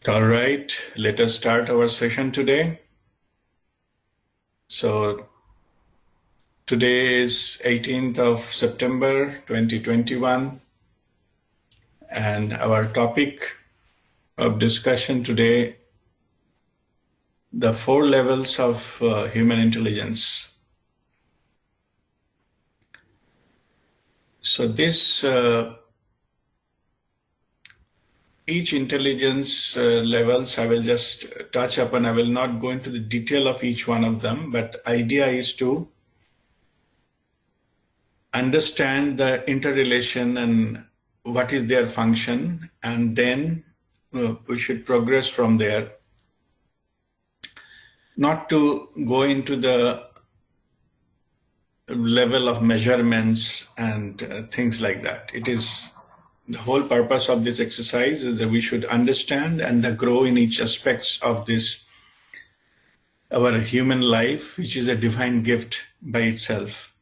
All right, let us start our session today. So today is 18th of September 2021, and our topic of discussion today, the 4 levels of human intelligence. So this each intelligence levels I will just touch upon. I will not go into the detail of each one of them, but idea is to understand the interrelation and what is their function, and then we should progress from there. Not to go into the level of measurements and things like that. It is the whole purpose of this exercise is that we should understand and grow in each aspects of this, our human life, which is a divine gift by itself.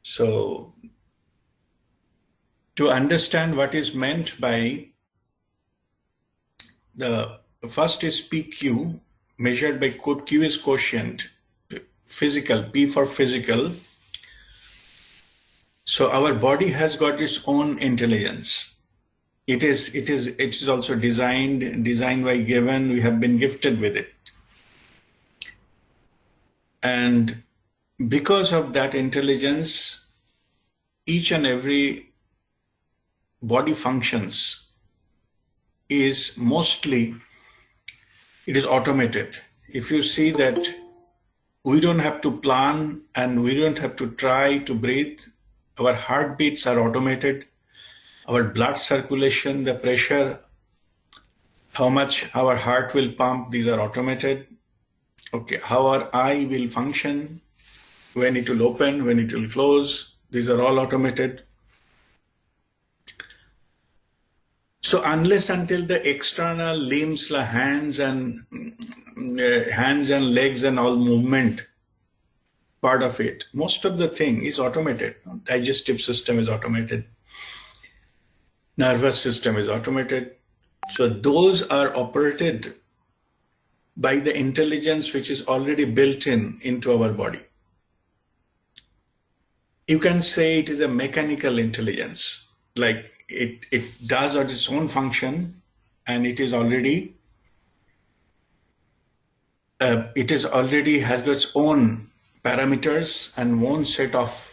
So to understand what is meant by the first is PQ, measured by Q is quotient, physical, P for physical. So our body has got its own intelligence. It is also designed by given. We have been gifted with it, and because of that intelligence, each and every body functions is mostly, it is automated. If you see that we don't have to plan and we don't have to try to breathe, our heartbeats are automated, our blood circulation, the pressure, how much our heart will pump, these are automated. Okay, how our eye will function, when it will open, when it will close, these are all automated. So unless until the external limbs, like hands and legs and all movement part of it, most of the thing is automated. Digestive system is automated. Nervous system is automated. So those are operated by the intelligence which is already built into our body. You can say it is a mechanical intelligence, like it does its own function, and it already has got its own parameters and one set of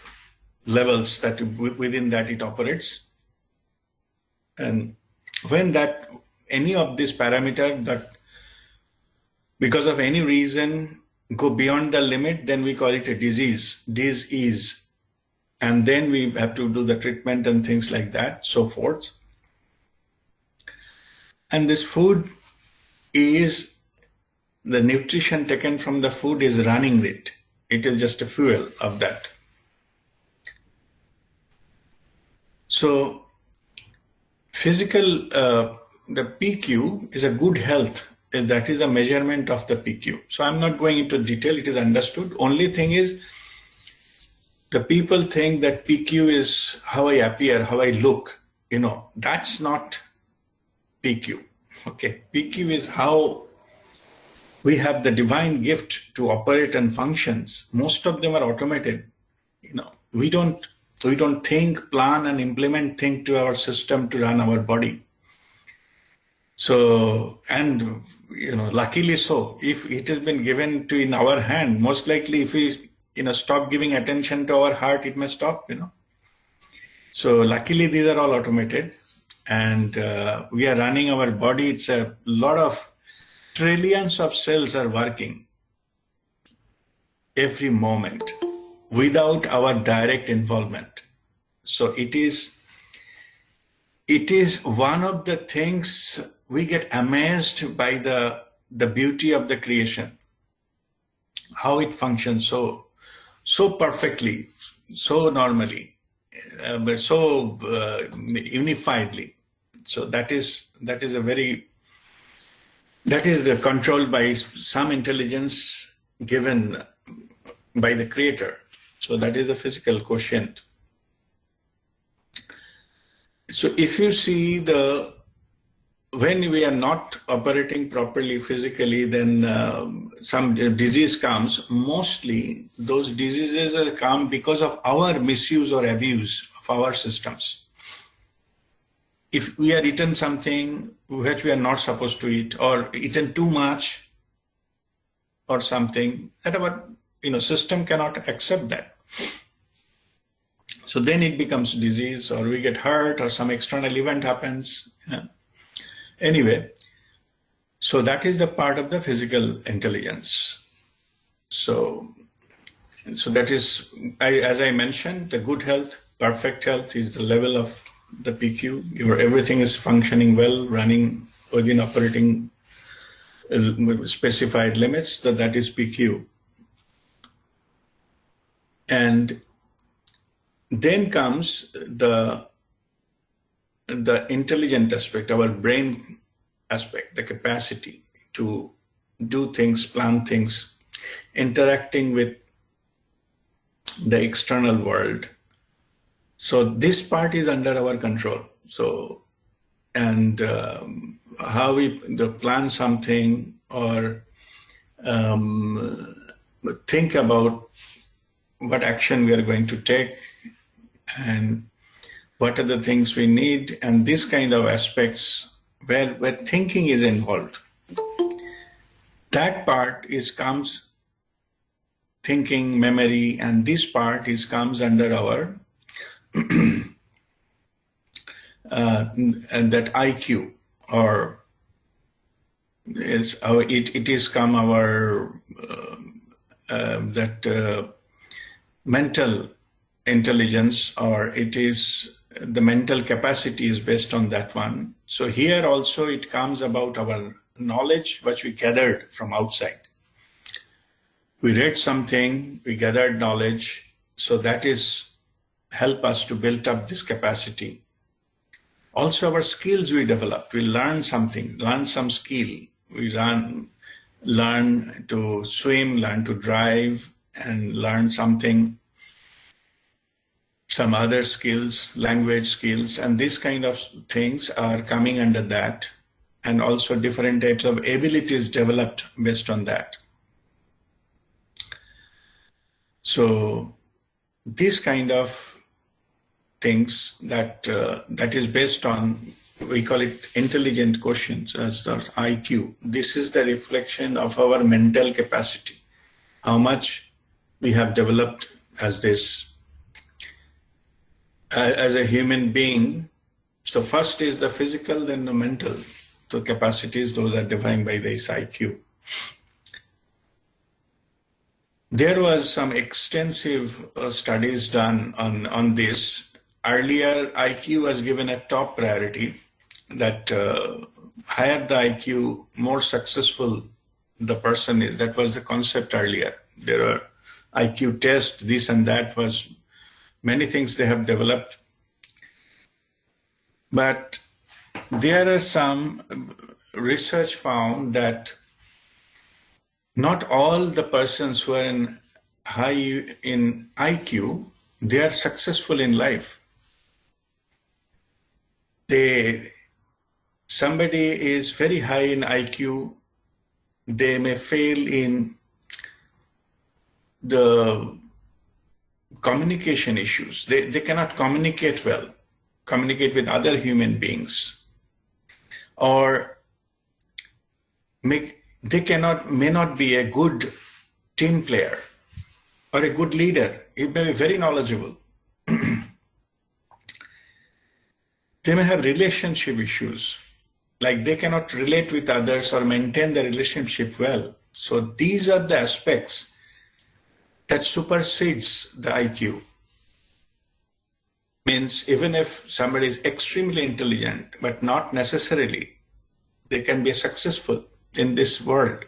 levels that within that it operates. And when that any of this parameter that because of any reason go beyond the limit, then we call it a disease. And then we have to do the treatment and things like that, so forth. And this food is, the nutrition taken from the food is running it. It is just a fuel of that. So physical, the PQ is a good health. That is a measurement of the PQ. So I'm not going into detail, it is understood. Only thing is, the people think that PQ is how I appear, how I look. That's not PQ. Okay, PQ is how we have the divine gift to operate and functions. Most of them are automated. We don't think, plan, and implement things to our system to run our body. So, and luckily so, if it has been given to in our hand, most likely if we stop giving attention to our heart, it may stop. So luckily these are all automated, and we are running our body. It's a lot of trillions of cells are working every moment without our direct involvement. So it is one of the things we get amazed by, the beauty of the creation, how it functions so perfectly, so normally, but so unifiedly. So that is controlled by some intelligence given by the creator. So that is the physical quotient. So if you see the when we are not operating properly physically, then some disease comes. Mostly those diseases come because of our misuse or abuse of our systems. If we are eaten something which we are not supposed to eat, or eaten too much or something, that our system cannot accept that. So then it becomes disease, or we get hurt, or some external event happens. Anyway, so that is a part of the physical intelligence. So that is, as I mentioned, the good health, perfect health is the level of the PQ. Everything is functioning well, running within operating specified limits. That is PQ. And then comes the intelligent aspect, our brain aspect, the capacity to do things, plan things, interacting with the external world. So this part is under our control. So, and how we plan something, or think about what action we are going to take, and what are the things we need, and this kind of aspects where thinking is involved. That part comes thinking, memory, and this part comes under our and that IQ, or it is come our mental intelligence, or it is the mental capacity is based on that one. So here also it comes about our knowledge which we gathered from outside. We read something, we gathered knowledge, so that is help us to build up this capacity. Also our skills we developed. We learn something, learn some skill. We learn to swim, learn to drive, and learn something, some other skills, language skills, and these kind of things are coming under that. And also different types of abilities developed based on that. So this kind of things that is based on, we call it intelligent quotient, as IQ. This is the reflection of our mental capacity, how much we have developed as this, as a human being. So first is the physical, then the mental. So capacities, those are defined by this IQ. There was some extensive studies done on this. Earlier, IQ was given a top priority, that higher the IQ, more successful the person is. That was the concept earlier. There are IQ tests, this and that, was many things they have developed. But there are some research found that not all the persons who are high in IQ, they are successful in life. Somebody is very high in IQ, they may fail in the communication issues. They cannot communicate well, communicate with other human beings, or may not be a good team player or a good leader. It may be very knowledgeable. They may have relationship issues, like they cannot relate with others or maintain the relationship well. So these are the aspects that supersedes the IQ. Means even if somebody is extremely intelligent, but not necessarily they can be successful in this world.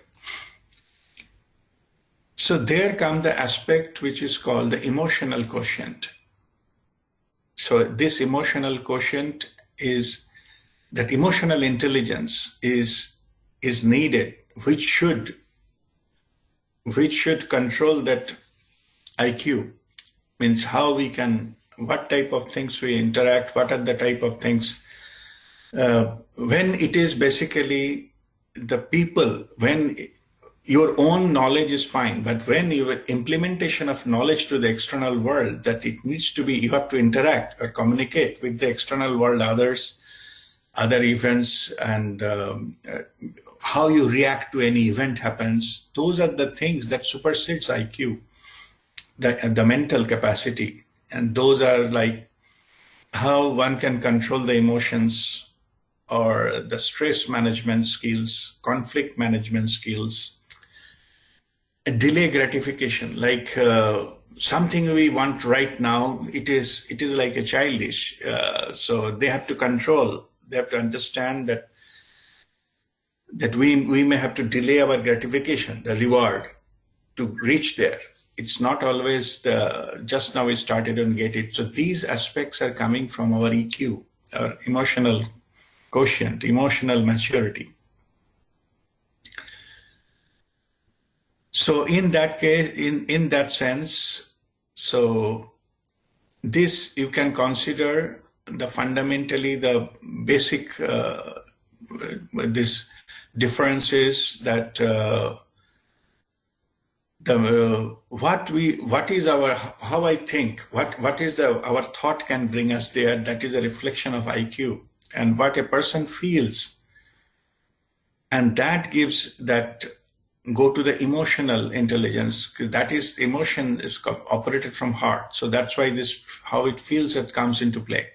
So there comes the aspect which is called the emotional quotient. So this emotional quotient is that emotional intelligence is needed, which should control that IQ. Means how we can, what type of things we interact, what are the type of things When it is basically the people, when your own knowledge is fine, but when your implementation of knowledge to the external world, that it needs to be, you have to interact or communicate with the external world, others, other events, and how you react to any event happens. Those are the things that supersedes IQ, the mental capacity. And those are like how one can control the emotions or the stress management skills, conflict management skills, delay gratification, like something we want right now, it is like a childish. So they have to control, they have to understand that we may have to delay our gratification, the reward, to reach there. It's not always the just now we started and get it. So these aspects are coming from our EQ, our emotional quotient, emotional maturity. So in that case, in that sense, so this you can consider the fundamentally the basic this differences that what is our, how I think, what is our thought can bring us there. That is a reflection of IQ, and what a person feels, and that gives that go to the emotional intelligence, because that is emotion is operated from heart. So that's why this how it feels that comes into play.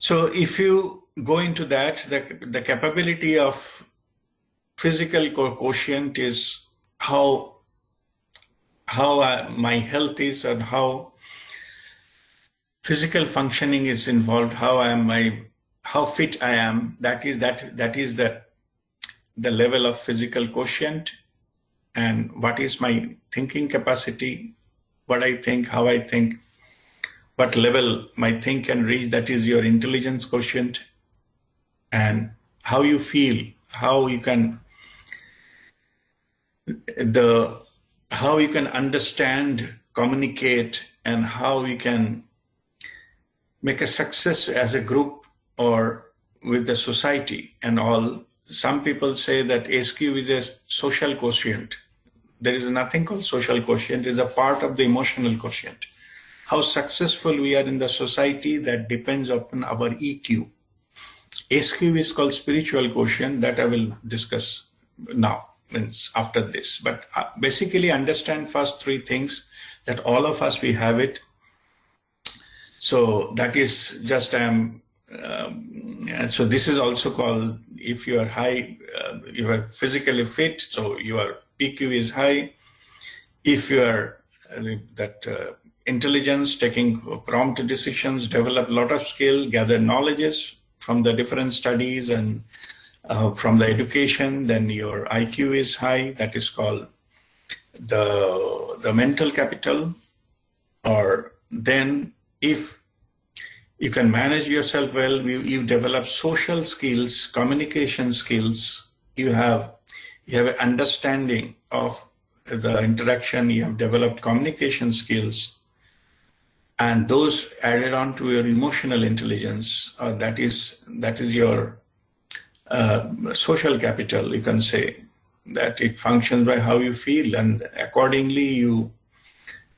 So if you go into that, the capability of physical quotient is how my health is, and how physical functioning is involved, how fit I am. That is the level of physical quotient, and what is my thinking capacity, what I think, how I think, what level my think can reach. That is your intelligence quotient, and how you feel, how you can understand, communicate, and how you can make a success as a group or with the society and all. Some people say that SQ is a social quotient. There is nothing called social quotient. It is a part of the emotional quotient. How successful we are in the society, that depends upon our EQ. SQ is called spiritual quotient, that I will discuss now, means after this. But basically understand first three things, that all of us, we have it. So that is just so this is also called, if you are high, you are physically fit, so your PQ is high. If you are intelligence, taking prompt decisions, develop a lot of skill, gather knowledges from the different studies and from the education, then your IQ is high. That is called the mental capital. Or then if you can manage yourself well, you develop social skills, communication skills, you have an understanding of the interaction, you have developed communication skills, and those added on to your emotional intelligence, that is your social capital. You can say that it functions by how you feel, and accordingly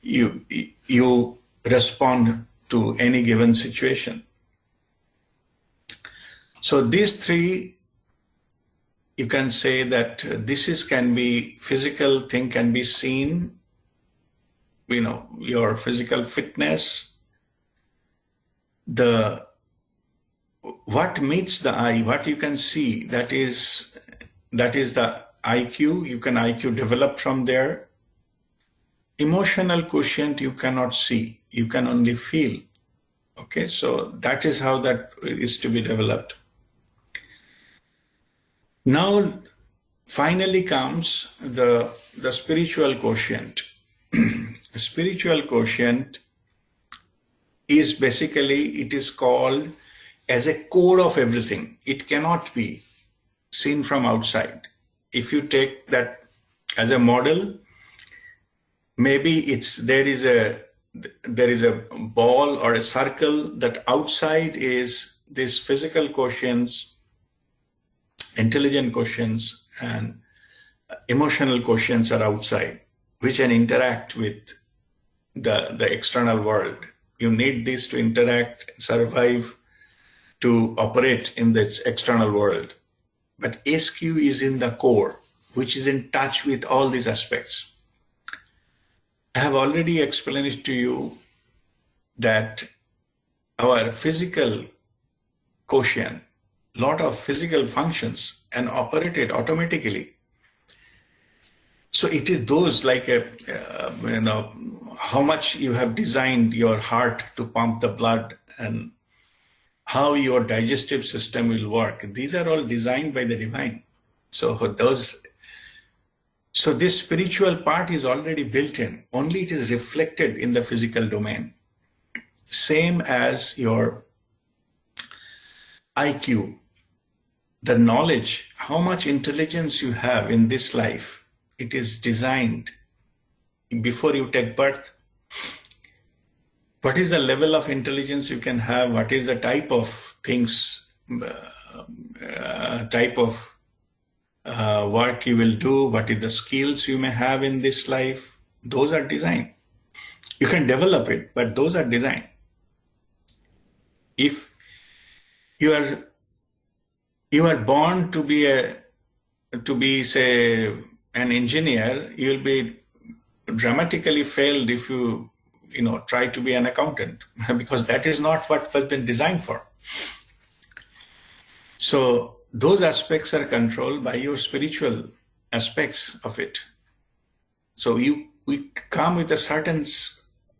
you respond to any given situation. So these three, you can say that can be physical thing, can be seen, your physical fitness, what meets the eye, what you can see, that is the IQ. You can IQ develop from there. Emotional quotient you cannot see, you can only feel. Okay, so that is how that is to be developed. Now, finally comes the spiritual quotient. The spiritual quotient is basically, it is called as a core of everything. It cannot be seen from outside. If you take that as a model, maybe there is a there is a ball or a circle, that outside is this physical quotients, intelligent quotients, and emotional quotients are outside, which can interact with the external world. You need this to interact, survive, to operate in this external world. But SQ is in the core, which is in touch with all these aspects. I have already explained it to you that our physical quotient, lot of physical functions, and operated automatically. So it is those like how much you have designed your heart to pump the blood and how your digestive system will work. These are all designed by the divine. So this spiritual part is already built in. Only it is reflected in the physical domain. Same as your IQ, the knowledge, how much intelligence you have in this life. It is designed before you take birth. What is the level of intelligence you can have? What is the type of things, work you will do? What is the skills you may have in this life? Those are designed. You can develop it, but those are designed. If you are born to be say an engineer, you will be dramatically failed if you try to be an accountant, because that is not what has been designed for. So those aspects are controlled by your spiritual aspects of it. So we come with a certain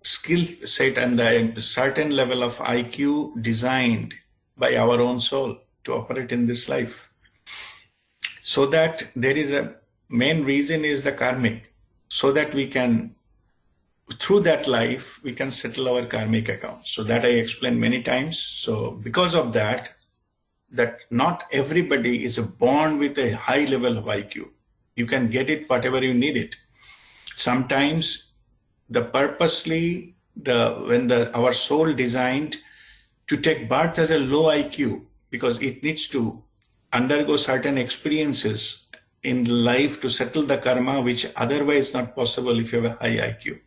skill set and a certain level of IQ designed by our own soul to operate in this life. So that there is a main reason is the karmic, so that we can, through that life, we can settle our karmic accounts. So that I explained many times. So because of that not everybody is born with a high level of IQ. You can get it whatever you need it. Sometimes our soul designed to take birth as a low IQ, because it needs to undergo certain experiences in life to settle the karma, which otherwise not possible if you have a high IQ.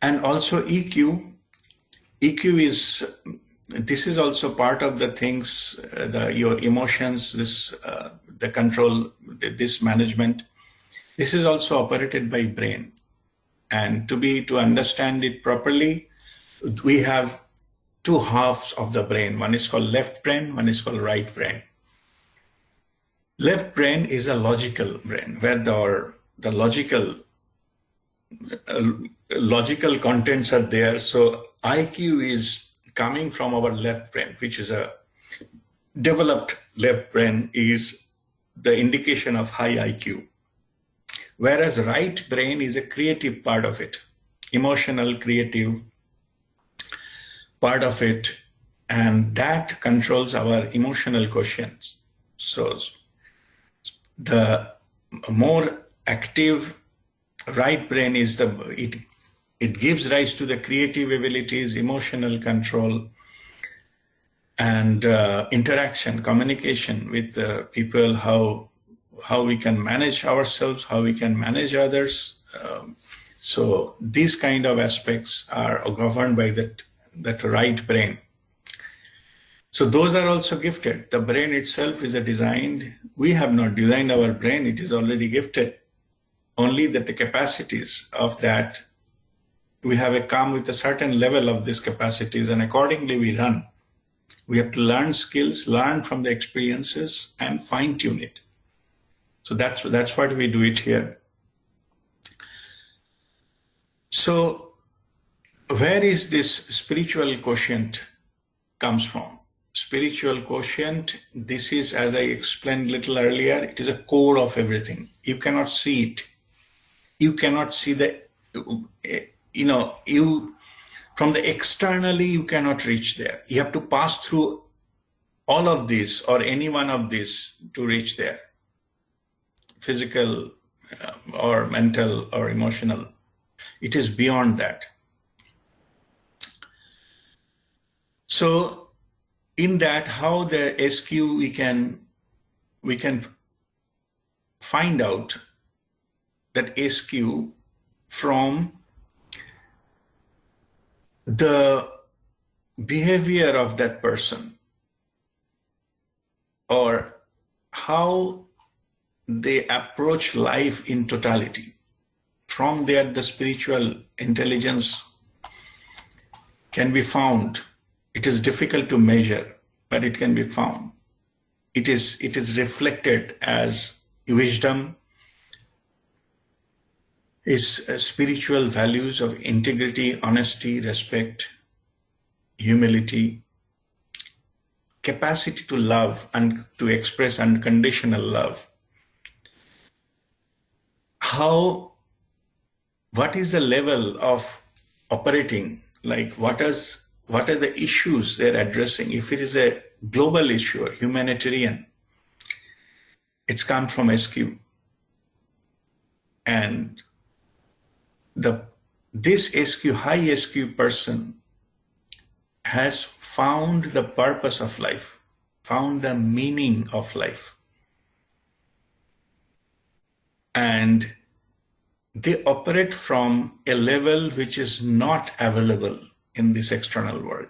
And also EQ this is also part of the things, your emotions, the control, this management. This is also operated by brain. And to understand it properly, we have two halves of the brain. One is called left brain, one is called right brain. Left brain is a logical brain, where the logical contents are there. So IQ is coming from our left brain, which is a developed left brain, is the indication of high IQ. Whereas right brain is a creative part of it, emotional, creative part of it, and that controls our emotional quotients. So the more active right brain is it gives rise to the creative abilities, emotional control, and interaction, communication with people, how we can manage ourselves, how we can manage others. So these kind of aspects are governed by that right brain. So those are also gifted. The brain itself is designed. We have not designed our brain. It is already gifted. Only that the capacities of that, we have come with a certain level of these capacities, and accordingly we run. We have to learn skills, learn from the experiences, and fine-tune it. So that's what we do it here. So where is this spiritual quotient comes from? Spiritual quotient, this is, as I explained a little earlier, it is a core of everything. You cannot see it. You cannot see from the externally, you cannot reach there. You have to pass through all of this or any one of these to reach there. Physical or mental or emotional. It is beyond that. So in that, how the SQ we can find out that SQ from the behavior of that person, or how they approach life in totality. From there, the spiritual intelligence can be found. It is difficult to measure, but it can be found. It is reflected as wisdom, is spiritual values of integrity, honesty, respect, humility, capacity to love and to express unconditional love. What is the level of operating? Like what are the issues they're addressing? If it is a global issue or humanitarian, it's come from SQ. And this SQ, high SQ person has found the purpose of life, found the meaning of life. And they operate from a level which is not available in this external world.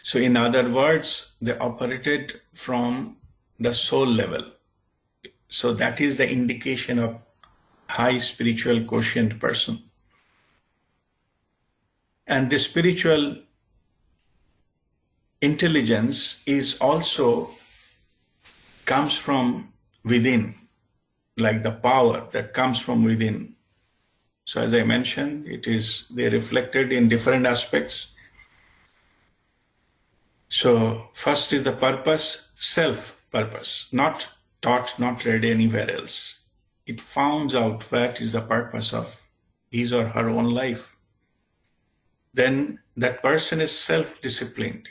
So in other words, they operated from the soul level. So that is the indication of high spiritual quotient person. And the spiritual intelligence is also comes from within, like the power that comes from within. So as I mentioned, they're reflected in different aspects. So first is the purpose, self-purpose, not taught, not read anywhere else. It finds out what is the purpose of his or her own life. Then that person is self-disciplined.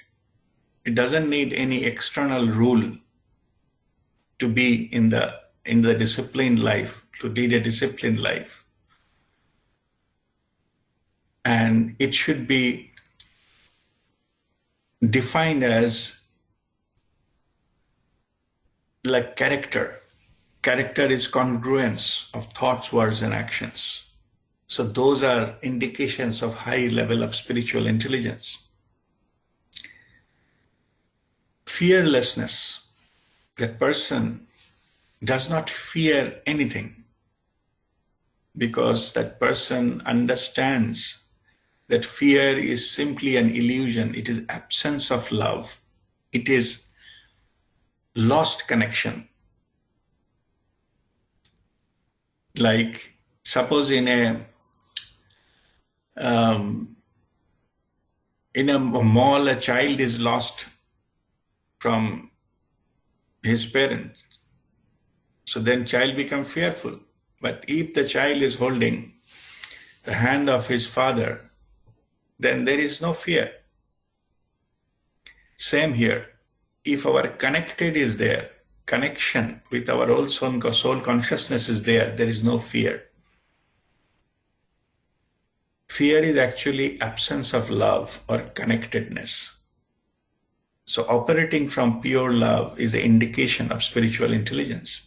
It doesn't need any external rule to be in the disciplined life, to lead a disciplined life. And it should be defined as like character. Character is congruence of thoughts, words, and actions. So those are indications of high level of spiritual intelligence. Fearlessness. That person does not fear anything because that person understands that fear is simply an illusion. It is absence of love. It is lost connection. Like suppose in a mall, a child is lost from his parents. So then child becomes fearful. But if the child is holding the hand of his father, then there is no fear. Same here. If our connected is there, connection with our own soul consciousness is there is no fear. Fear is actually absence of love or connectedness. So operating from pure love is an indication of spiritual intelligence.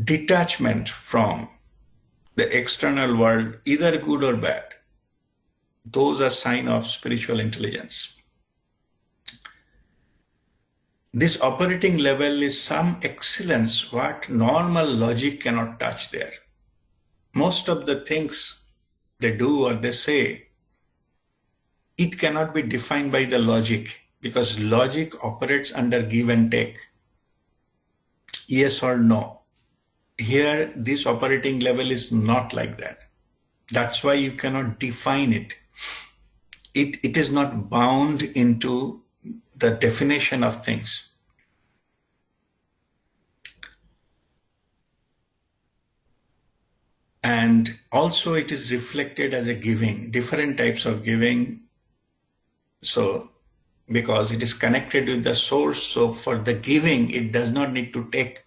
Detachment from the external world, either good or bad, those are signs of spiritual intelligence. This operating level is some excellence what normal logic cannot touch there. Most of the things they do or they say, it cannot be defined by the logic because logic operates under give and take. Yes or no. Here, this operating level is not like that. That's why you cannot define it. It is not bound into the definition of things. And also it is reflected as a giving, different types of giving. So, because it is connected with the source, so for the giving, it does not need to take,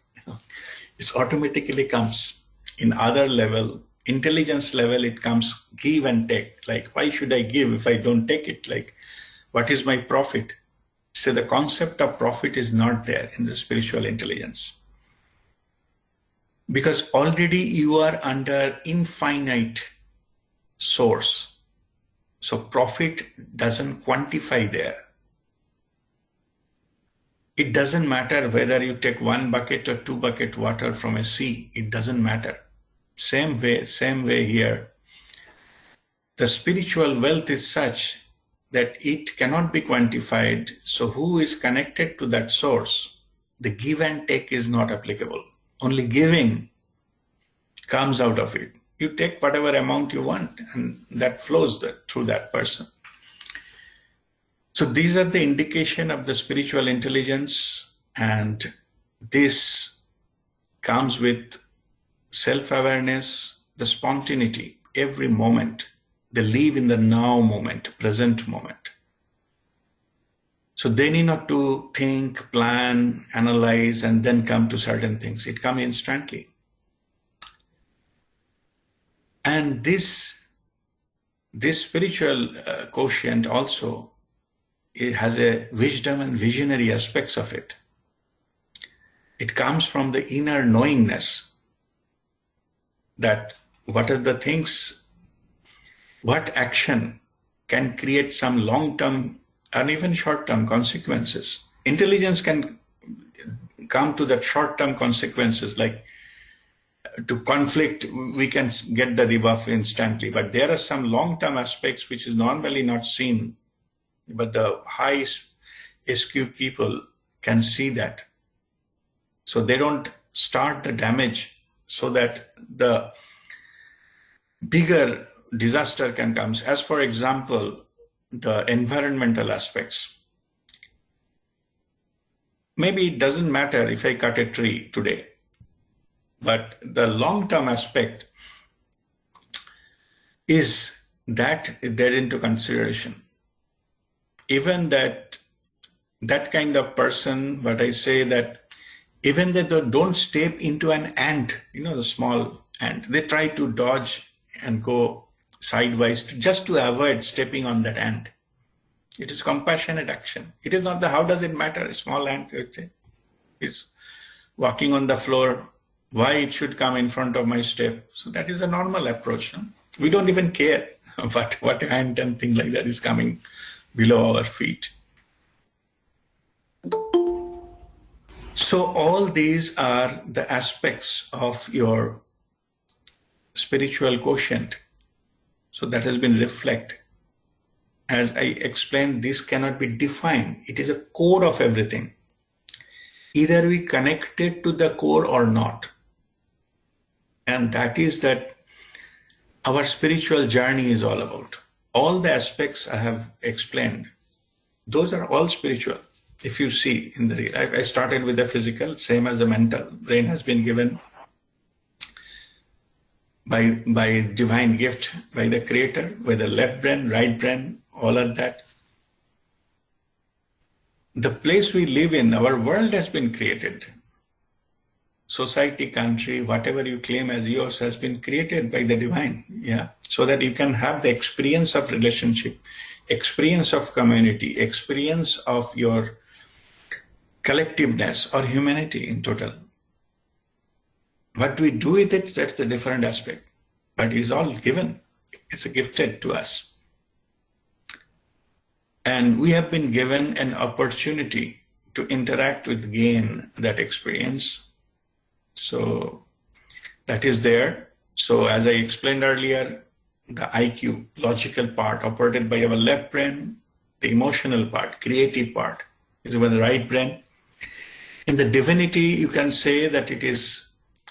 it automatically comes. In other level, intelligence level, it comes give and take. Like, why should I give if I don't take it? Like, what is my profit? So the concept of profit is not there in the spiritual intelligence. Because already you are under infinite source. So profit doesn't quantify there. It doesn't matter whether you take 1 bucket or 2 bucket water from a sea. It doesn't matter. Same way here. The spiritual wealth is such that it cannot be quantified. So who is connected to that source? The give and take is not applicable. Only giving comes out of it. You take whatever amount you want, and that flows through that person. So these are the indication of the spiritual intelligence, and this comes with self-awareness, the spontaneity, every moment. They live in the now moment, present moment. So they need not to think, plan, analyze, and then come to certain things. It comes instantly. And this spiritual quotient also, it has a wisdom and visionary aspects of it. It comes from the inner knowingness that what are the things, what action can create some long-term and even short-term consequences. Intelligence can come to that short-term consequences, like to conflict, we can get the rebuff instantly, but there are some long-term aspects which is normally not seen, but the high SQ people can see that. So they don't start the damage so that the bigger disaster can come. As for example, the environmental aspects. Maybe it doesn't matter if I cut a tree today, but the long-term aspect is that there into consideration. Even that kind of person, but I say that even that they don't step into an ant, the small ant, they try to dodge and go sideways just to avoid stepping on that ant. It is compassionate action. It is not how does it matter? A small ant is walking on the floor. Why it should come in front of my step? So that is a normal approach. No? We don't even care but what ant and thing like that is coming below our feet. So all these are the aspects of your spiritual quotient. So that has been reflected. As I explained, this cannot be defined. It is a core of everything. Either we connect it to the core or not. And that is that our spiritual journey is all about. All the aspects I have explained, those are all spiritual. If you see in the real, I started with the physical, same as the mental. Brain has been given by divine gift, by the creator, whether left brain, right brain, all of that. The place we live in, our world has been created. Society, country, whatever you claim as yours has been created by the divine, so that you can have the experience of relationship, experience of community, experience of your collectiveness or humanity in total. What we do with it, that's the different aspect. But it is all given. It's gifted to us. And we have been given an opportunity to interact with, gain that experience. So that is there. So as I explained earlier, the IQ, logical part, operated by our left brain, the emotional part, creative part, is with the right brain. In the divinity, you can say that it is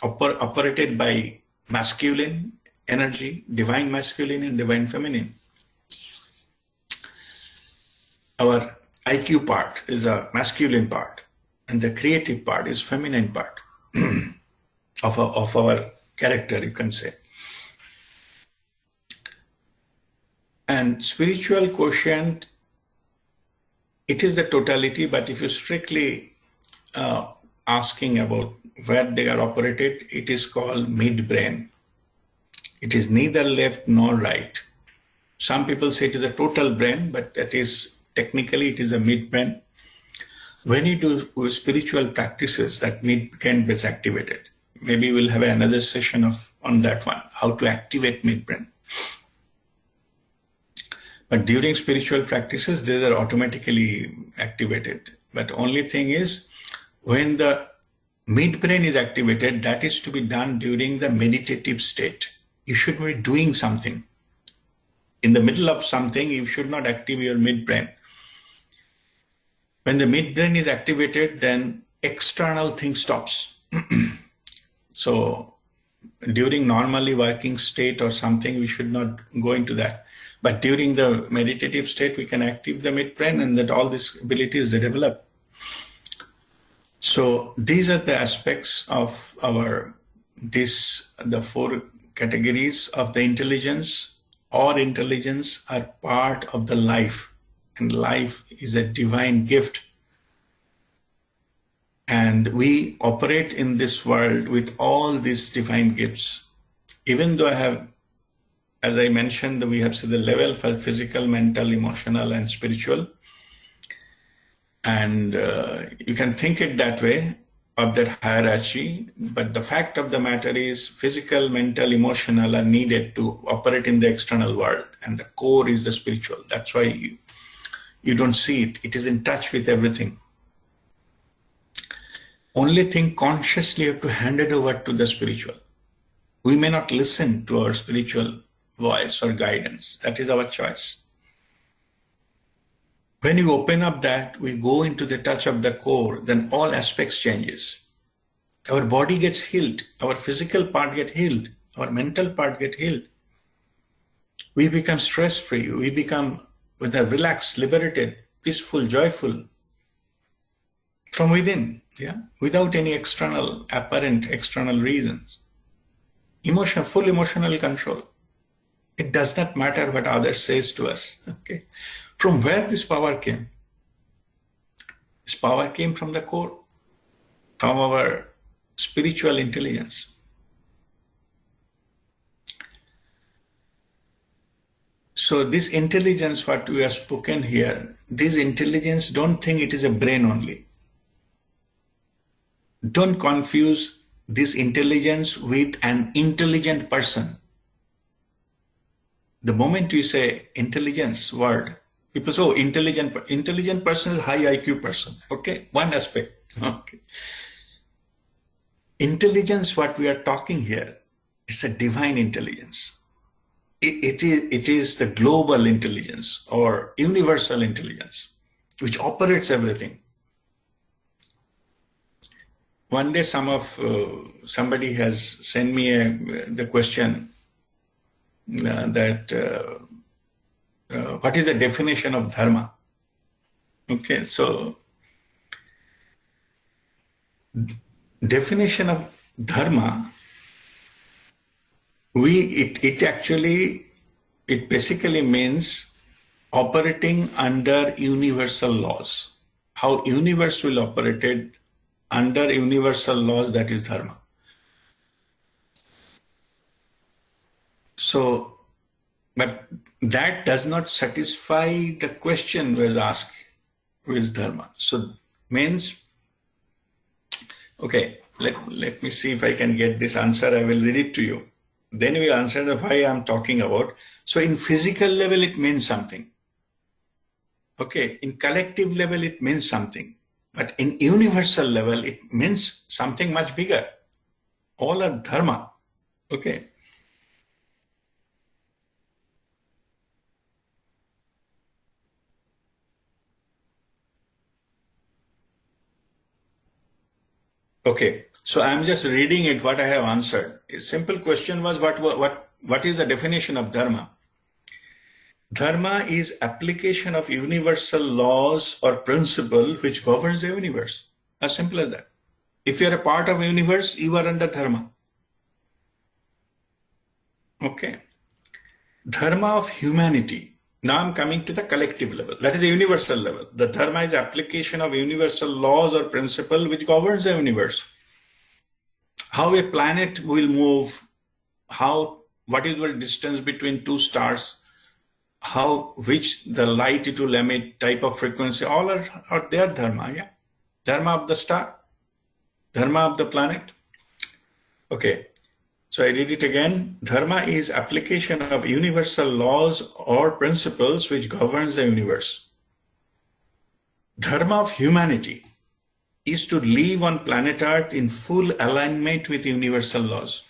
operated by masculine energy, divine masculine and divine feminine. Our IQ part is a masculine part, and the creative part is feminine part of our character, you can say. And spiritual quotient, it is the totality, but if you strictly asking about where they are operated, it is called midbrain. It is neither left nor right. Some people say it is a total brain, but that is technically it is a midbrain. When you do spiritual practices, that midbrain gets activated. Maybe we'll have another session on that one, how to activate midbrain. But during spiritual practices, these are automatically activated. But only thing is, when the midbrain is activated, that is to be done during the meditative state. You should be doing something. In the middle of something, you should not activate your midbrain. When the midbrain is activated, then external thing stops. So during normally working state or something, we should not go into that. But during the meditative state, we can activate the midbrain, and that all these abilities they develop. So these are the aspects of the four categories of the intelligence. All intelligence are part of the life, and life is a divine gift. And we operate in this world with all these divine gifts. Even though as I mentioned, we have the level for physical, mental, emotional, and spiritual. And you can think it that way, of that hierarchy. But the fact of the matter is physical, mental, emotional are needed to operate in the external world. And the core is the spiritual. That's why you don't see it. It is in touch with everything. Only thing, consciously you have to hand it over to the spiritual. We may not listen to our spiritual voice or guidance. That is our choice. When you open up that, we go into the touch of the core, then all aspects changes. Our body gets healed. Our physical part gets healed. Our mental part gets healed. We become stress-free. We become relaxed, liberated, peaceful, joyful from within, without any apparent external reasons. Full emotional control. It does not matter what others says to us. Okay. From where this power came? This power came from the core, from our spiritual intelligence. So this intelligence, what we have spoken here, this intelligence, don't think it is a brain only. Don't confuse this intelligence with an intelligent person. The moment you say intelligence word, people say, oh, intelligent person is high IQ person. Okay, one aspect. Okay. Intelligence, what we are talking here, it's a divine intelligence. It is the global intelligence or universal intelligence, which operates everything. One day somebody has sent me the question that what is the definition of Dharma? Okay, so definition of Dharma, it basically means operating under universal laws. How universe will operate under universal laws, that is Dharma. So, but that does not satisfy the question was asked, who is Dharma? So means, okay, let me see if I can get this answer. I will read it to you. Then we answer why I am talking about. So in physical level, it means something. Okay, in collective level, it means something. But in universal level, it means something much bigger. All are Dharma. Okay. Okay, so I'm just reading it, what I have answered. A simple question was, what is the definition of Dharma? Dharma is application of universal laws or principle which governs the universe. As simple as that. If you are a part of the universe, you are under Dharma. Okay. Dharma of humanity. Now I'm coming to the collective level. That is the universal level. The Dharma is application of universal laws or principle which governs the universe. how a planet will move, what is the distance between two stars, which the light it will emit, type of frequency, all are their dharma, yeah. Dharma of the star, dharma of the planet. Okay, so I read it again. Dharma is application of universal laws or principles which governs the universe. Dharma of humanity is to live on planet Earth in full alignment with universal laws.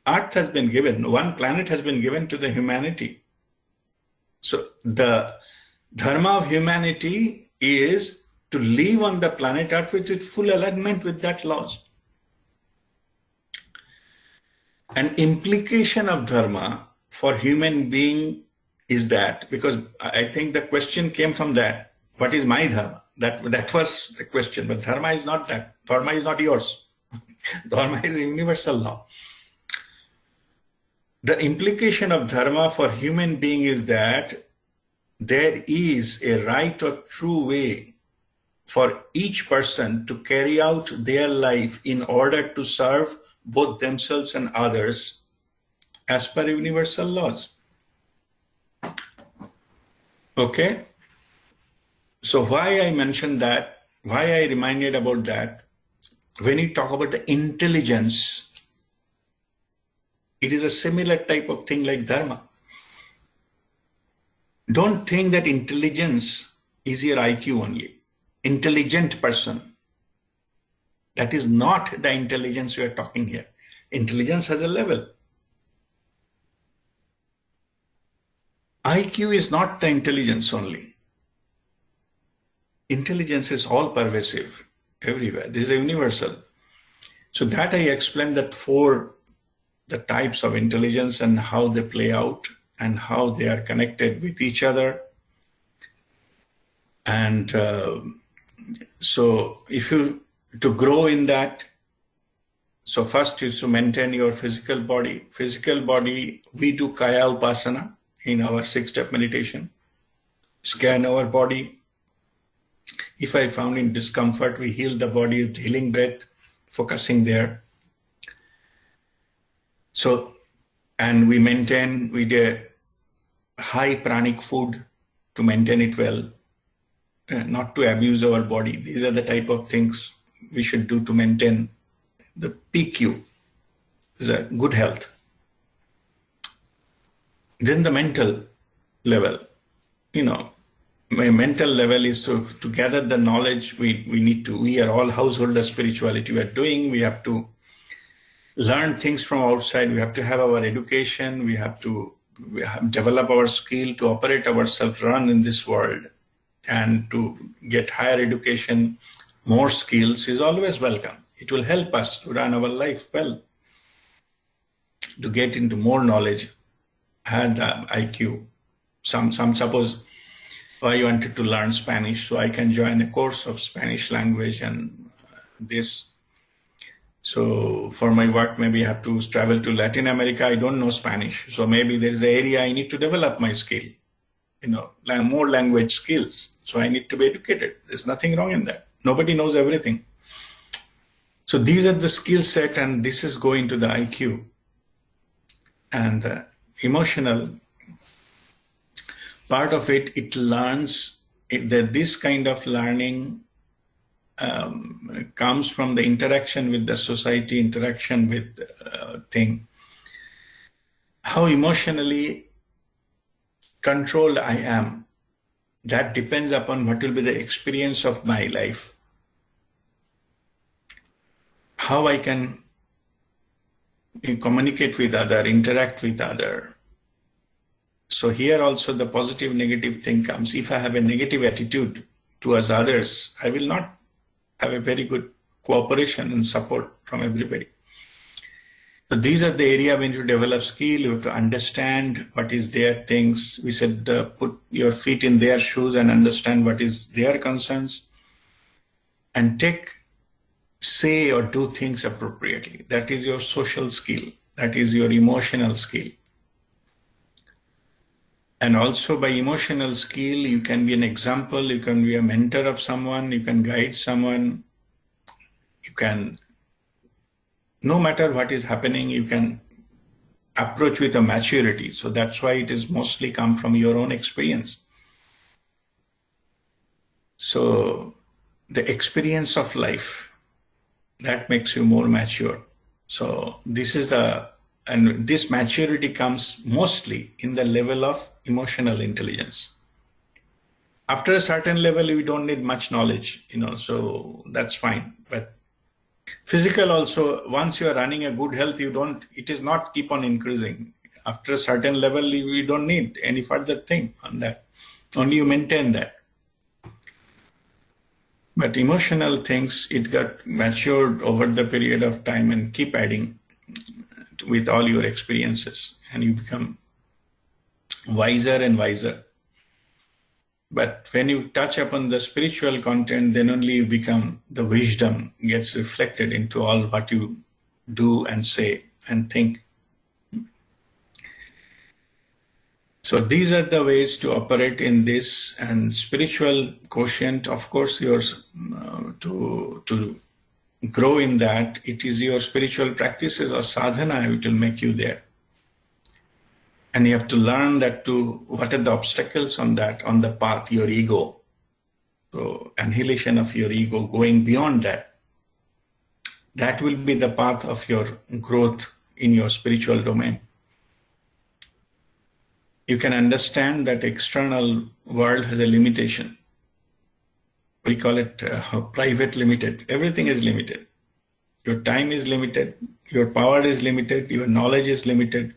Earth has been given, one planet has been given to the humanity. So the dharma of humanity is to live on the planet Earth with full alignment with that laws. An implication of dharma for human being is that, because I think the question came from that, what is my dharma? That was the question, but dharma is not that. Dharma is not yours. Dharma is a universal law. The implication of dharma for human being is that there is a right or true way for each person to carry out their life in order to serve both themselves and others as per universal laws. Okay? So why I mentioned that, why I reminded about that, when you talk about the intelligence, it is a similar type of thing like dharma. Don't think that intelligence is your IQ only. Intelligent person. That is not the intelligence we are talking here. Intelligence has a level. IQ is not the intelligence only. Intelligence is all pervasive, everywhere. This is a universal. So that I explained that the types of intelligence and how they play out and how they are connected with each other. And so to grow in that, so first is to maintain your physical body. Physical body, we do Kaya Upasana in our 6-step meditation. Scan our body. If I found in discomfort, we heal the body with healing breath, focusing there. So, and we maintain with a high pranic food to maintain it well, not to abuse our body. These are the type of things we should do to maintain the PQ, is a good health. Then the mental level, my mental level is to gather the knowledge we are all household of spirituality we are doing. We have to learn things from outside. We have to have our education. We have to develop our skill to operate ourselves, run in this world, and to get higher education, more skills is always welcome. It will help us to run our life well, to get into more knowledge, and IQ. Some suppose I wanted to learn Spanish, so I can join a course of Spanish language and this. So for my work, maybe I have to travel to Latin America. I don't know Spanish. So maybe there's an area I need to develop my skill, more language skills. So I need to be educated. There's nothing wrong in that. Nobody knows everything. So these are the skill set, and this is going to the IQ. And the emotional part of it learns that this kind of learning comes from the interaction with the society, interaction with thing. How emotionally controlled I am, that depends upon what will be the experience of my life. How I can communicate with other, interact with other. So here also the positive, negative thing comes. If I have a negative attitude towards others, I will not have a very good cooperation and support from everybody. So these are the area when you develop skill, you have to understand what is their things. We said put your feet in their shoes and understand what is their concerns, and say or do things appropriately. That is your social skill. That is your emotional skill. And also by emotional skill, you can be an example, you can be a mentor of someone, you can guide someone, you can no matter what is happening, you can approach with a maturity. So that's why it is mostly come from your own experience. So the experience of life, that makes you more mature. So and this maturity comes mostly in the level of emotional intelligence. After a certain level, you don't need much knowledge, so that's fine. But physical also, once you are running a good health, it is not keep on increasing. After a certain level, you don't need any further thing on that. Only you maintain that. But emotional things, it got matured over the period of time and keep adding with all your experiences, and you become wiser and wiser. But when you touch upon the spiritual content, then only you become, the wisdom gets reflected into all what you do and say and think. So these are the ways to operate in this. And spiritual quotient, of course, yours to grow in that, it is your spiritual practices or sadhana which will make you there. And you have to learn that what are the obstacles on the path, your ego. So annihilation of your ego, going beyond that. That will be the path of your growth in your spiritual domain. You can understand that external world has a limitation. We call it private limited. Everything is limited. Your time is limited. Your power is limited. Your knowledge is limited.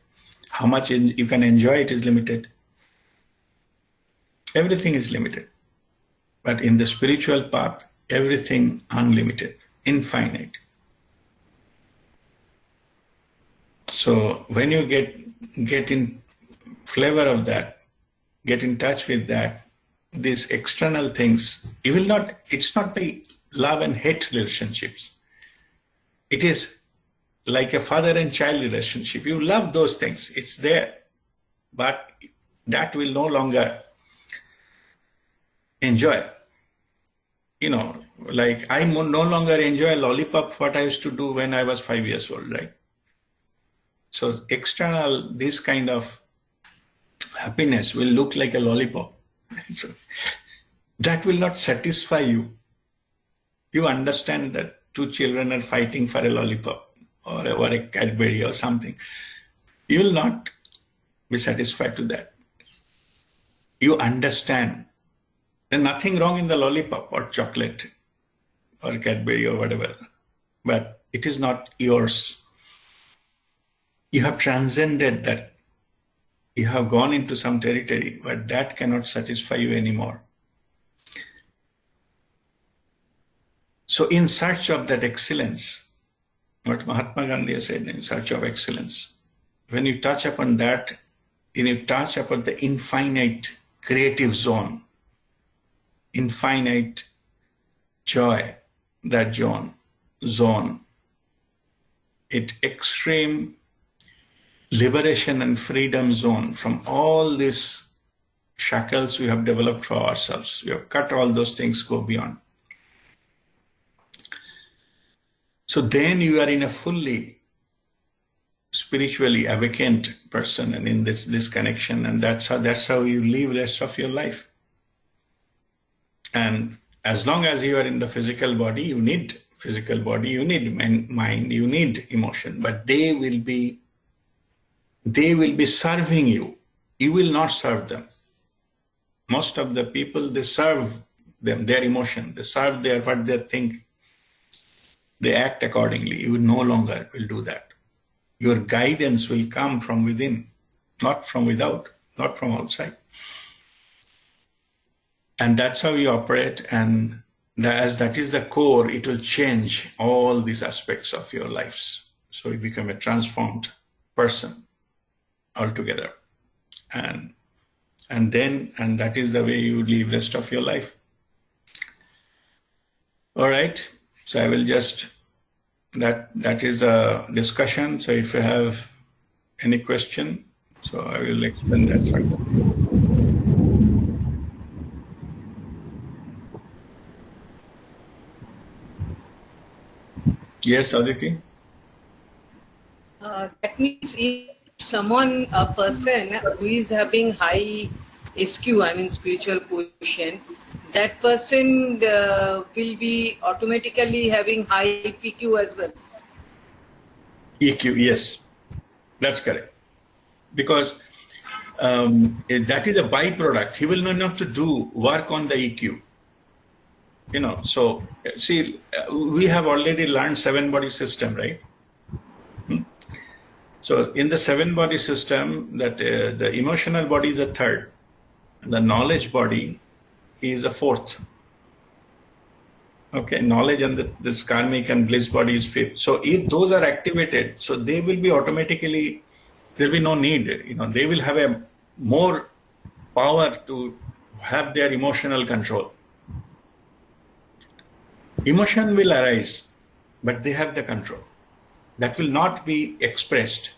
How much you can enjoy it is limited. Everything is limited. But in the spiritual path, everything unlimited, infinite. So when you get in flavor of that, get in touch with that, these external things, it's not the love and hate relationships. It is like a father and child relationship. You love those things, it's there, but that will no longer enjoy. Like I no longer enjoy a lollipop, what I used to do when I was 5 years old, right? So external, this kind of happiness will look like a lollipop. So that will not satisfy you. You understand that two children are fighting for a lollipop or a Cadbury or something. You will not be satisfied to that. You understand there's nothing wrong in the lollipop or chocolate or Cadbury or whatever, but it is not yours. You have transcended that. You have gone into some territory, but that cannot satisfy you anymore. So in search of that excellence, what Mahatma Gandhi said, in search of excellence, when you touch upon that, when you touch upon the infinite creative zone, infinite joy, that zone, it extreme liberation and freedom zone from all these shackles we have developed for ourselves. We have cut all those things, go beyond. So then you are in a fully spiritually awakened person and in this connection, and that's how you live the rest of your life. And as long as you are in the physical body, you need physical body, you need mind, you need emotion, but they will be serving you. You will not serve them. Most of the people, they serve them, their emotion, they serve what they think. They act accordingly. You no longer will do that. Your guidance will come from within, not from without, not from outside. And that's how you operate. And as that is the core, it will change all these aspects of your lives. So you become a transformed person altogether. And that is the way you live rest of your life. All right. So I will just, that is a discussion. So if you have any question, so I will explain that further. Yes, Aditi? means if someone, a person who is having high SQ, I mean spiritual quotient, that person will be automatically having high PQ as well. EQ, yes, that's correct. Because that is a byproduct. He will not have to do work on the EQ. So see, we have already learned seven body system, right? So in the seven body system, that the emotional body is a third, the knowledge body is a fourth. Okay, knowledge and this karmic and bliss body is fifth. So if those are activated, so they will be automatically, there will be no need. They will have a more power to have their emotional control. Emotion will arise, but they have the control. That will not be expressed.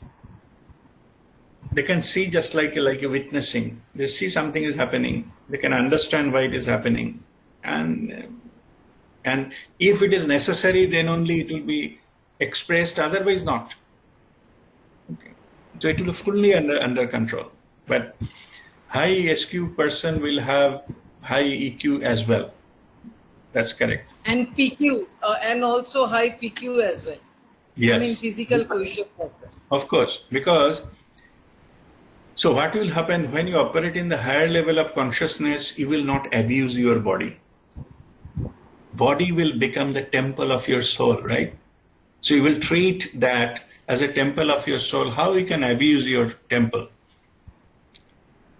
They can see just like a witnessing. They see something is happening. They can understand why it is happening. And if it is necessary, then only it will be expressed, otherwise not. Okay. So it will be fully under control. But high SQ person will have high EQ as well. That's correct. And PQ, and also high PQ as well. Yes. I mean physical quotient. Of course, because so what will happen when you operate in the higher level of consciousness, you will not abuse your body. Body will become the temple of your soul, right? So you will treat that as a temple of your soul. How you can abuse your temple?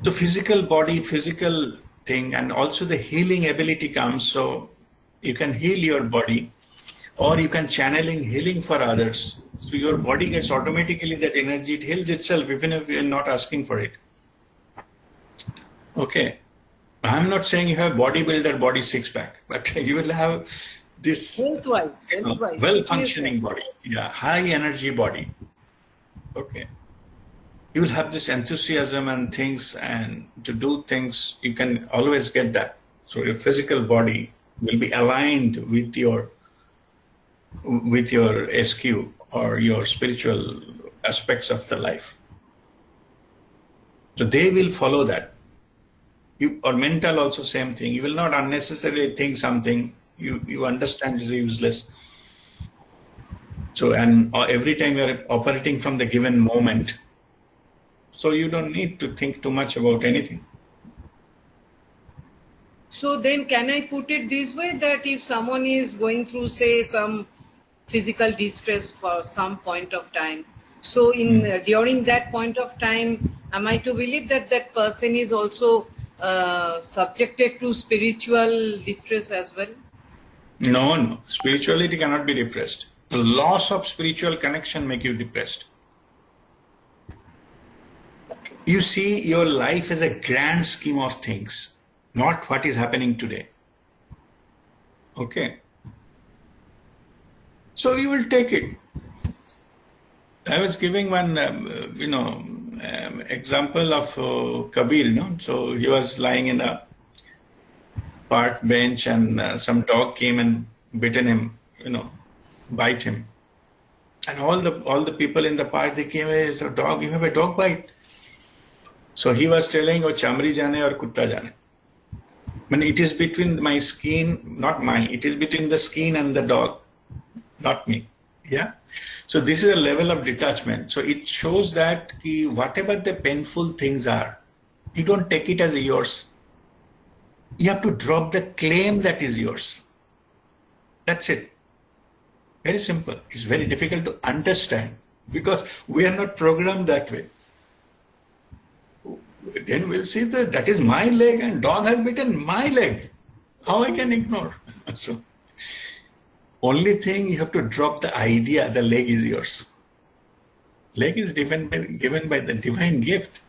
The physical body, physical thing, and also the healing ability comes. So you can heal your body, or you can channeling healing for others. So your body gets automatically that energy, it heals itself even if you're not asking for it. Okay. I'm not saying you have bodybuilder body six pack, but you will have this health-wise, well-functioning body, high energy body. Okay. You will have this enthusiasm and things, and to do things, you can always get that. So your physical body will be aligned with your SQ or your spiritual aspects of the life. So they will follow that. Or mental also same thing. You will not unnecessarily think something you understand is useless. So, and every time you are operating from the given moment, so you don't need to think too much about anything. So then can I put it this way, that if someone is going through, say, some physical distress for some point of time, so during that point of time, am I to believe that that person is also subjected to spiritual distress as well? No. Spirituality cannot be depressed. The loss of spiritual connection make you depressed. You see your life as a grand scheme of things, not what is happening today. Okay. So you will take it. I was giving one, example of Kabir, So he was lying in a park bench, and some dog came and bitten him, bite him. And all the people in the park, they came, hey, so dog, you have a dog bite. So he was telling, oh, chamri jane or kutta jane. When it is between my skin, not mine, it is between the skin and the dog, not me. Yeah. So this is a level of detachment. So it shows that whatever the painful things are, you don't take it as yours. You have to drop the claim that is yours. That's it. Very simple. It's very difficult to understand because we are not programmed that way. Then we'll see that is my leg and dog has bitten my leg. How I can ignore? So only thing you have to drop the idea the leg is yours. Leg is given by the divine gift.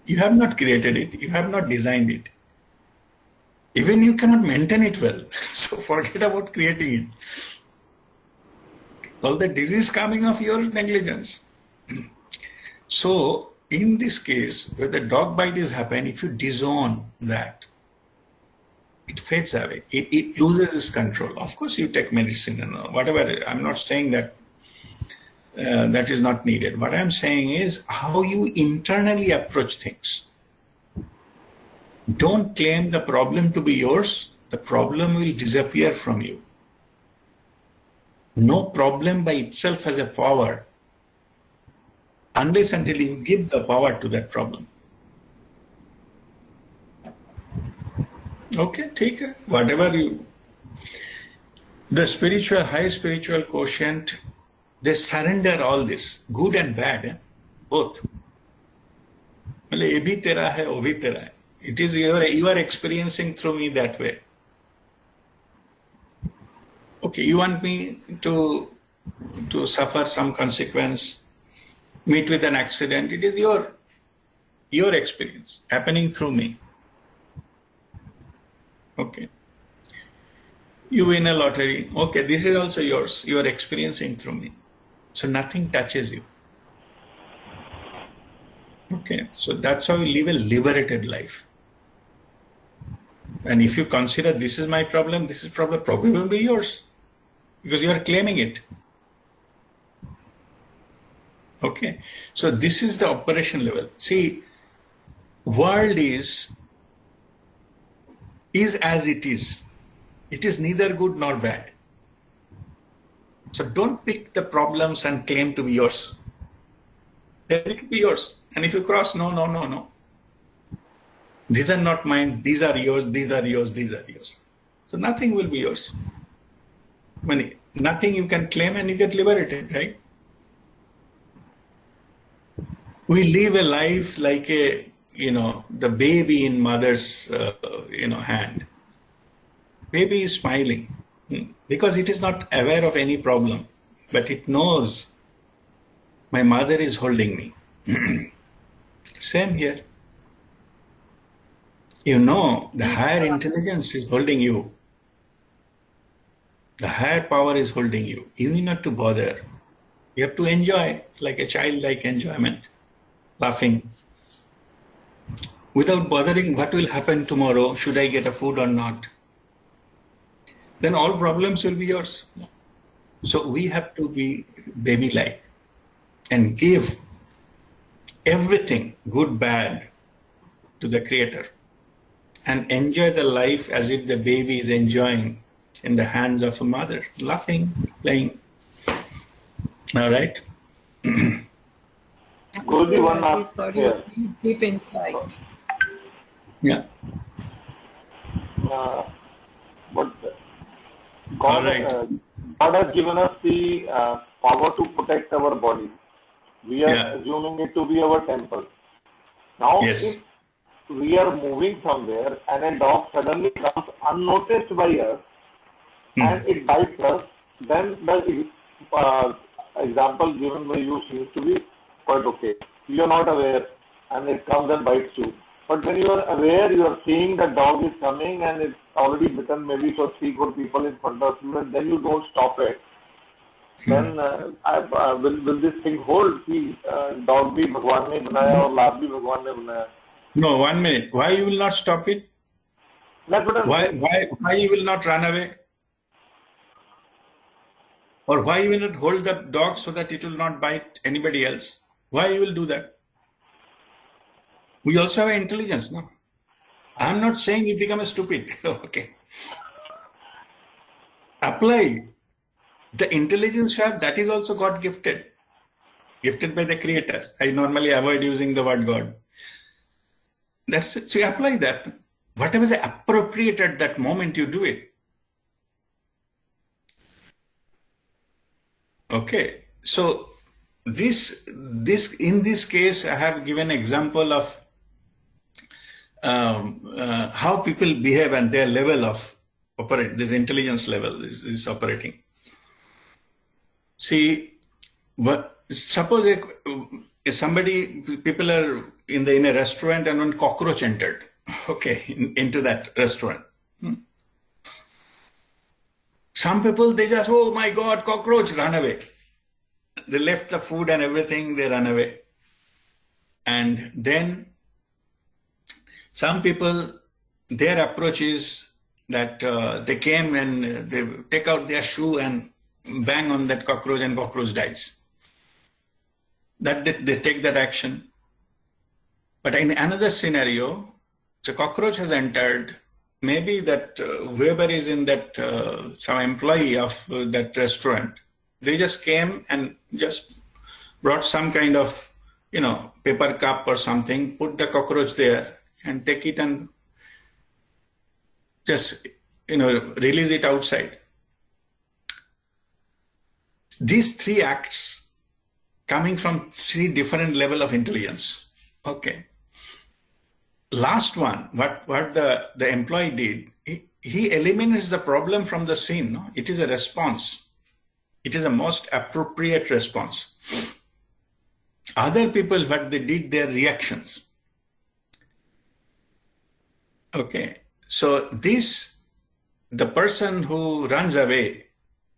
You have not created it. You have not designed it. Even you cannot maintain it well. So forget about creating it. All the disease coming of your negligence. So in this case, where the dog bite is happening, if you disown that, it fades away. It loses its control. Of course, you take medicine and whatever. I'm not saying that that is not needed. What I'm saying is how you internally approach things. Don't claim the problem to be yours. The problem will disappear from you. No problem by itself has a power unless until you give the power to that problem. Okay, take it. Whatever you... The spiritual, high spiritual quotient, they surrender all this, good and bad, both. मतलब ये भी तेरा है, वो भी तेरा है. It is you are experiencing through me that way. Okay, you want me to suffer some consequence, meet with an accident. It is your experience happening through me. Okay. You win a lottery. Okay, this is also yours. You are experiencing through me. So nothing touches you. Okay, so that's how you live a liberated life. And if you consider this is my problem, this is problem, probably will be yours. Because you are claiming it. Okay, so this is the operation level. See, world is as it is. It is neither good nor bad. So don't pick the problems and claim to be yours. They will be yours. And if you cross, no. These are not mine, these are yours, these are yours, these are yours. So nothing will be yours. When nothing you can claim and you get liberated, right? We live a life like the baby in mother's, hand. Baby is smiling because it is not aware of any problem, but it knows my mother is holding me. Same here. You know, the higher intelligence is holding you. The higher power is holding you. You need not to bother. You have to enjoy like a childlike enjoyment, laughing. Without bothering what will happen tomorrow, should I get a food or not? Then all problems will be yours. So we have to be baby-like and give everything, good, bad, to the Creator and enjoy the life as if the baby is enjoying in the hands of a mother, laughing, playing. All right? Guruji, one last for your deep insight. Yeah. But All God, right. God has given us the power to protect our body. We are Yeah. assuming it to be our temple. Now, Yes. if we are moving somewhere and a dog suddenly comes unnoticed by us and it bites us, then the example given by you seems to be quite okay. You are not aware and it comes and bites you. But when you are aware, you are seeing the dog is coming and it's already bitten maybe for 3-4 people in front of you, and then you don't stop it. Then will this thing hold? Dog bhi Bhagwan ne banaya aur laugh bhi Bhagwan ne banaya. No, 1 minute. Why you will not stop it? That's what I'm saying. Why you will not run away? Or why you will not hold the dog so that it will not bite anybody else? Why you will do that? We also have intelligence, no? I'm not saying you become a stupid. Okay. Apply. The intelligence you have, that is also God gifted. Gifted by the Creator. I normally avoid using the word God. That's it. So you apply that. Whatever is appropriate at that moment, you do it. Okay. So this in this case, I have given example of how people behave and their level of operate. This intelligence level is operating. See, suppose people are in a restaurant and one cockroach entered, okay, into that restaurant. Some people, they just, oh my God, cockroach, run away. They left the food and everything, they run away. And then some people, their approach is that they came and they take out their shoe and bang on that cockroach and cockroach dies. that they take that action. But in another scenario, the cockroach has entered. Maybe that whoever is in that, some employee of that restaurant, they just came and just brought some kind of, paper cup or something, put the cockroach there and take it and just, release it outside. These three acts coming from three different level of intelligence. Okay. Last one, what the employee did, he eliminates the problem from the scene. No? It is a response. It is a most appropriate response. Other people, what they did, their reactions. Okay. So the person who runs away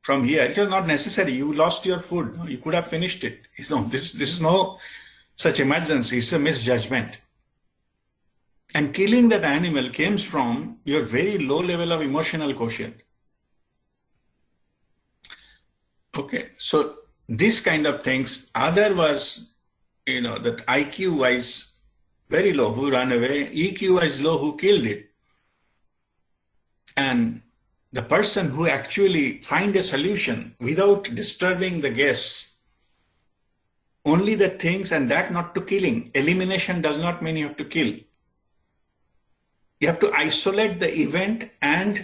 from here, it was not necessary. You lost your food. No? You could have finished it. No, this is no such emergency. It's a misjudgment. And killing that animal comes from your very low level of emotional quotient. Okay, so this kind of things, other was, that IQ wise very low, who ran away, EQ wise low, who killed it. And the person who actually find a solution without disturbing the guests, only the things, and that not to killing. Elimination does not mean you have to kill. You have to isolate the event and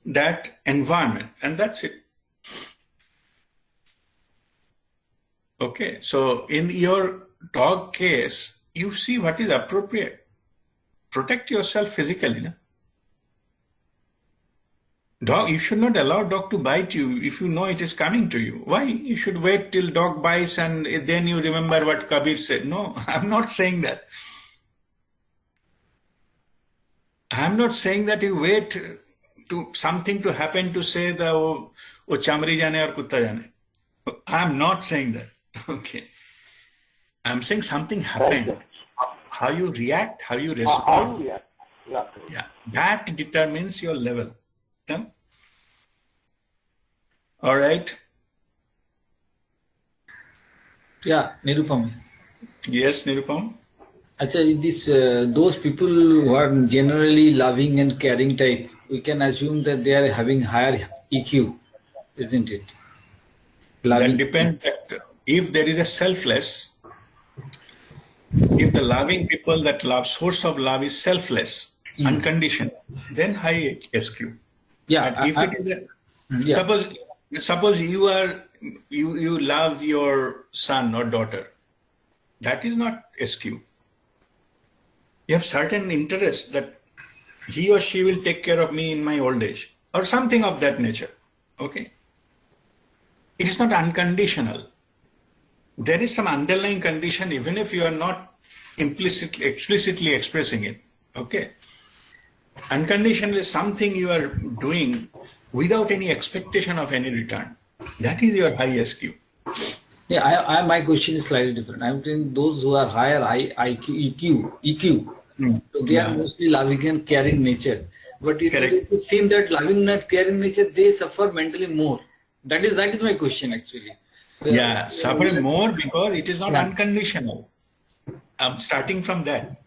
that environment, and that's it. Okay, so in your dog case, you see what is appropriate. Protect yourself physically. No? Dog, you should not allow dog to bite you if you know it is coming to you. Why? You should wait till dog bites and then you remember what Kabir said. No, I'm not saying that. I'm not saying that you wait to something to happen to say that wo chamri jane aur kutta jane. I'm not saying that. Okay. I'm saying something happened. How you react, how you respond. How you react. Yeah. That determines your level. Yeah? All right. Yeah, Nirupam. Yes, Nirupam. Actually, those people who are generally loving and caring type, we can assume that they are having higher EQ, isn't it? That depends. That if there is a selfless, if the loving people, that love, source of love is selfless, unconditional, then high SQ. Yeah. But if it is a, suppose you love your son or daughter, that is not SQ. You have certain interest that he or she will take care of me in my old age or something of that nature. Okay. It is not unconditional. There is some underlying condition, even if you are not explicitly expressing it. Okay. Unconditional is something you are doing without any expectation of any return. That is your high SQ. Yeah, my question is slightly different. I'm saying those who are higher IQ, EQ, so they are mostly loving and caring nature. But if it is seen that loving and caring nature, they suffer mentally more. That is my question actually. Suffer more because it is not unconditional. I'm starting from that.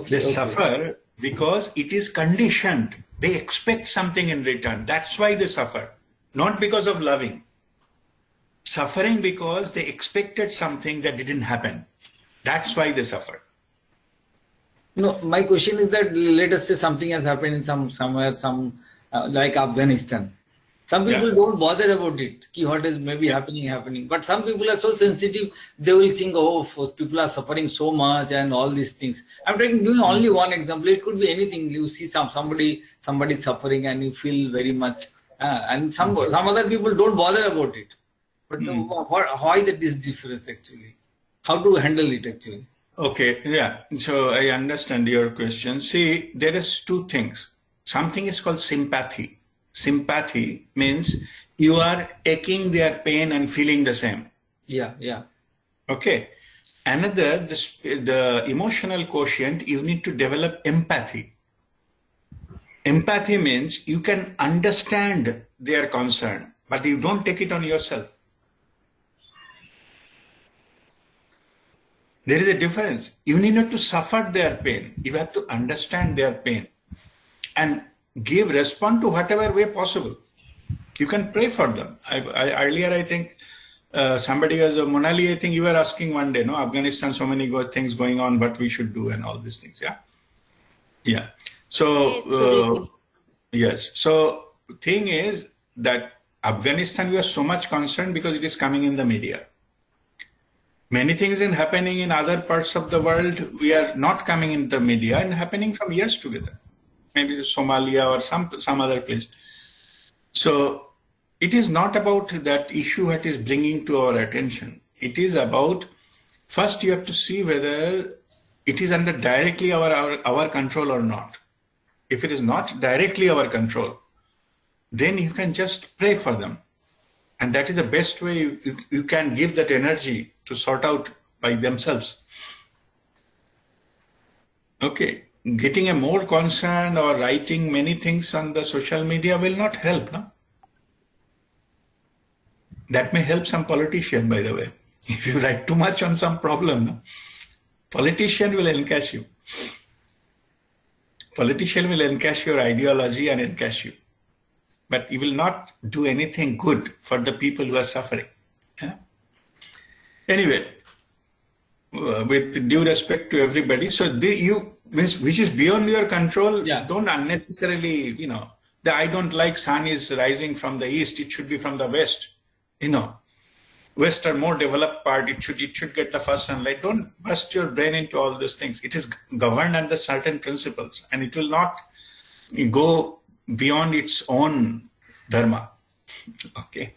They suffer because it is conditioned. They expect something in return. That's why they suffer. Not because of loving. Suffering because they expected something that didn't happen. That's why they suffer. No, my question is that let us say something has happened in somewhere, like Afghanistan. Some people don't bother about it. What is maybe happening. But some people are so sensitive, they will think, people are suffering so much and all these things. I'm giving only one example. It could be anything. You see somebody suffering and you feel very much. And some other people don't bother about it. But why that is difference actually? How to handle it actually? Okay, so I understand your question. See, there is two things. Something is called sympathy. Sympathy means you are taking their pain and feeling the same. Yeah. Okay. Another, the emotional quotient, you need to develop empathy. Empathy means you can understand their concern, but you don't take it on yourself. There is a difference. You need not to suffer their pain. You have to understand their pain and respond to whatever way possible. You can pray for them. Earlier, I think somebody was, Monali, I think you were asking one day, no, Afghanistan, so many things going on, what we should do and all these things. Yeah. Yeah. So, yes. So, thing is that Afghanistan, we are so much concerned because it is coming in the media. Many things are happening in other parts of the world. We are not coming in the media and happening from years together. Maybe Somalia or some other place. So it is not about that issue that is bringing to our attention. It is about, first you have to see whether it is under directly our control or not. If it is not directly our control, then you can just pray for them. And that is the best way you can give that energy to sort out by themselves. Okay. Getting a more concern or writing many things on the social media will not help, no? That may help some politician, by the way. If you write too much on some problem, no? Politician will encash you. Politician will encash your ideology and encash you. But you will not do anything good for the people who are suffering. Yeah? Anyway, with due respect to everybody, so which is beyond your control, don't unnecessarily, I don't like sun is rising from the east, it should be from the west. West or more developed part, it should get the first sunlight. Don't bust your brain into all these things. It is governed under certain principles and it will not go beyond its own dharma. Okay.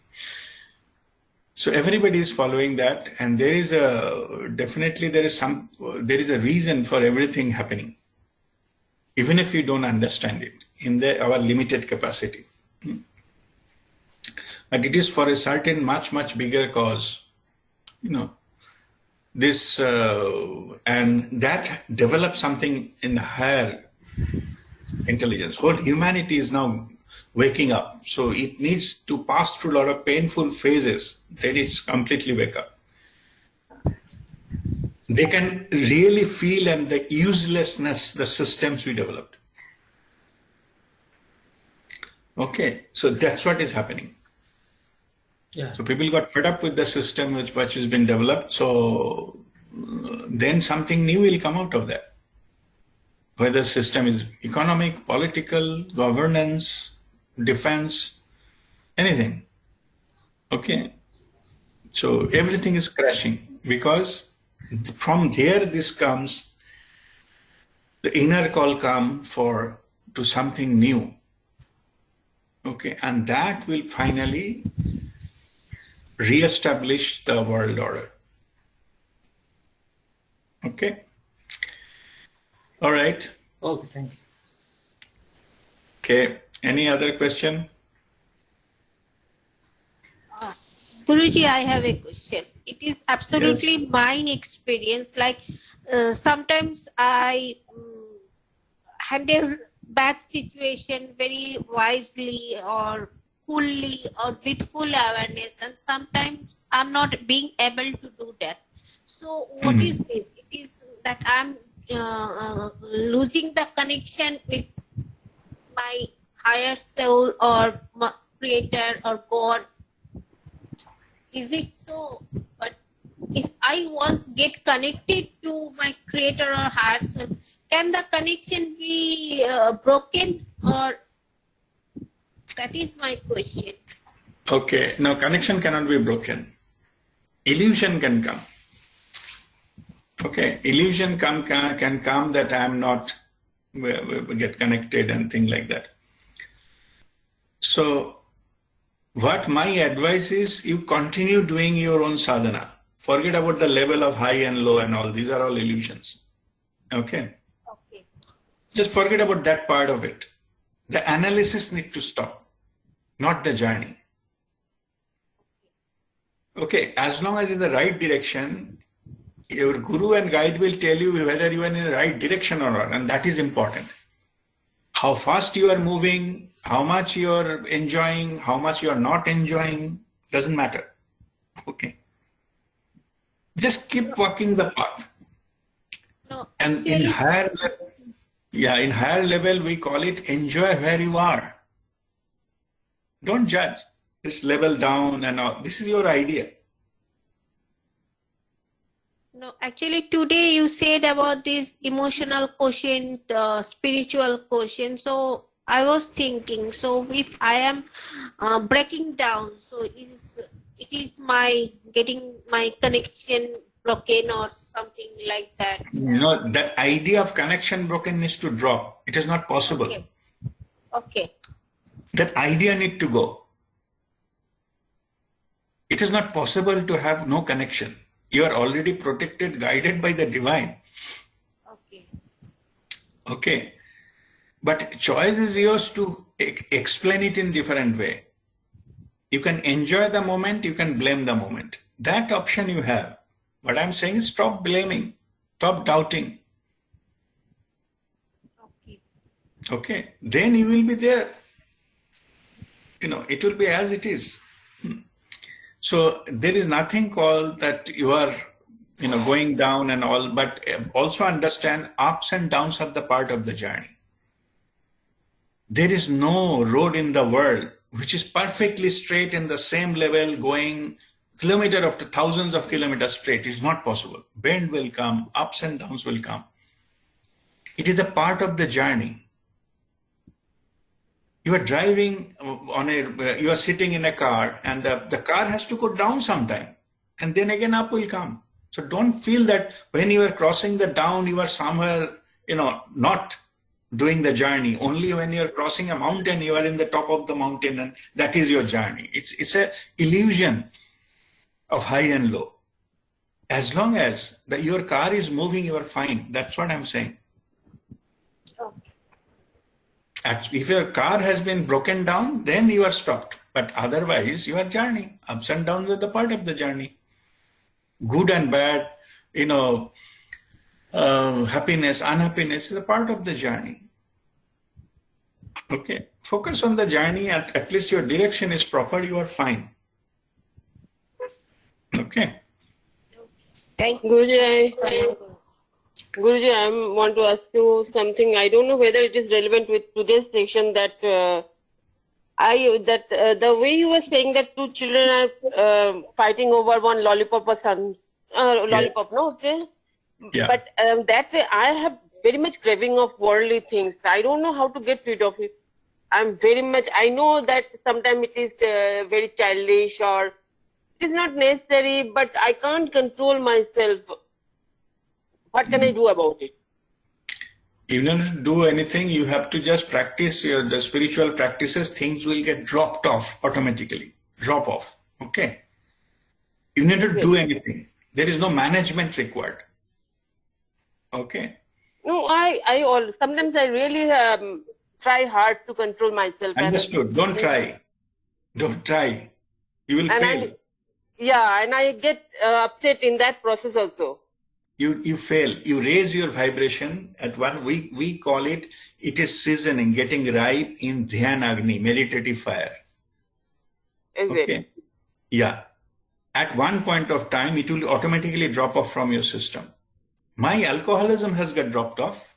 So everybody is following that, and there is a reason for everything happening, even if you don't understand it in our limited capacity. But it is for a certain much bigger cause, this and that develops something in higher intelligence. Whole humanity is now waking up, so it needs to pass through a lot of painful phases, then it's completely wake up. They can really feel and the uselessness, the systems we developed. Okay, so that's what is happening. Yeah. So people got fed up with the system which has been developed, so then something new will come out of that. Whether system is economic, political, governance, defense, anything. Okay. So everything is crashing because from there this comes, the inner call comes to something new. Okay. And that will finally re-establish the world order. Okay. All right. Okay, thank you. Okay. Any other question? Guruji, I have a question. It is absolutely my experience. Like sometimes I handle bad situation very wisely or coolly or with full awareness, and sometimes I'm not being able to do that. So what is this? It is that I'm losing the connection with my higher soul or creator or God. Is it so? But if I once get connected to my creator or higher soul, can the connection be broken, or that is my question. Okay, no, connection cannot be broken. Illusion can come. Okay, illusion can come that I am not get connected and things like that. So what my advice is, you continue doing your own sadhana. Forget about the level of high and low and all. These are all illusions. Okay? Okay. Just forget about that part of it. The analysis need to stop, not the journey. Okay, as long as in the right direction, your guru and guide will tell you whether you are in the right direction or not, and that is important. How fast you are moving, how much you are enjoying, how much you are not enjoying, doesn't matter. Okay. Just keep walking the path. No, And in actually, higher, in higher level, we call it enjoy where you are. Don't judge. This level down and all. This is your idea. no, actually, today you said about this emotional quotient, spiritual quotient. So I was thinking, so if I am breaking down, so it is my getting my connection broken or something like that. That idea of connection broken needs to drop. It is not possible. Okay. Okay. That idea need to go. It is not possible to have no connection. You are already protected, guided by the divine. Okay. Okay. But choice is yours to explain it in different way. You can enjoy the moment, you can blame the moment. That option you have. What I'm saying is stop blaming, stop doubting. Okay. Okay. Then you will be there. It will be as it is. So there is nothing called that you are, going down and all, but also understand ups and downs are the part of the journey. There is no road in the world which is perfectly straight in the same level going kilometer after thousands of kilometers straight. It's not possible. Bend will come, ups and downs will come. It is a part of the journey. You are driving you are sitting in a car and the car has to go down sometime and then again up will come. So don't feel that when you are crossing the down, you are somewhere, not doing the journey. Only when you are crossing a mountain, you are in the top of the mountain and that is your journey. It's a illusion of high and low. As long as your car is moving, you are fine. That's what I'm saying. Okay. If your car has been broken down, then you are stopped. But otherwise, your journey, ups and downs are the part of the journey. Good and bad, happiness, unhappiness is a part of the journey. Okay. Focus on the journey. At least your direction is proper. You are fine. Okay. Thank you. Guruji, I want to ask you something. I don't know whether it is relevant with today's session that the way you were saying that two children are fighting over one lollipop or some lollipop, no? Okay? Yeah. But that way I have very much craving of worldly things. I don't know how to get rid of it. I know that sometimes it is very childish or it is not necessary, but I can't control myself. What can I do about it? Even if you do anything, you have to just practice the spiritual practices. Things will get dropped off automatically. Drop off. Okay. You need to do anything. There is no management required. Okay. No, sometimes I really try hard to control myself. Understood. Don't try. Don't try. You will fail. And I get upset in that process also. You fail. You raise your vibration at one. We call it is seasoning, getting ripe in Dhyan Agni, meditative fire. Is it? Yeah. At one point of time, it will automatically drop off from your system. My alcoholism has got dropped off.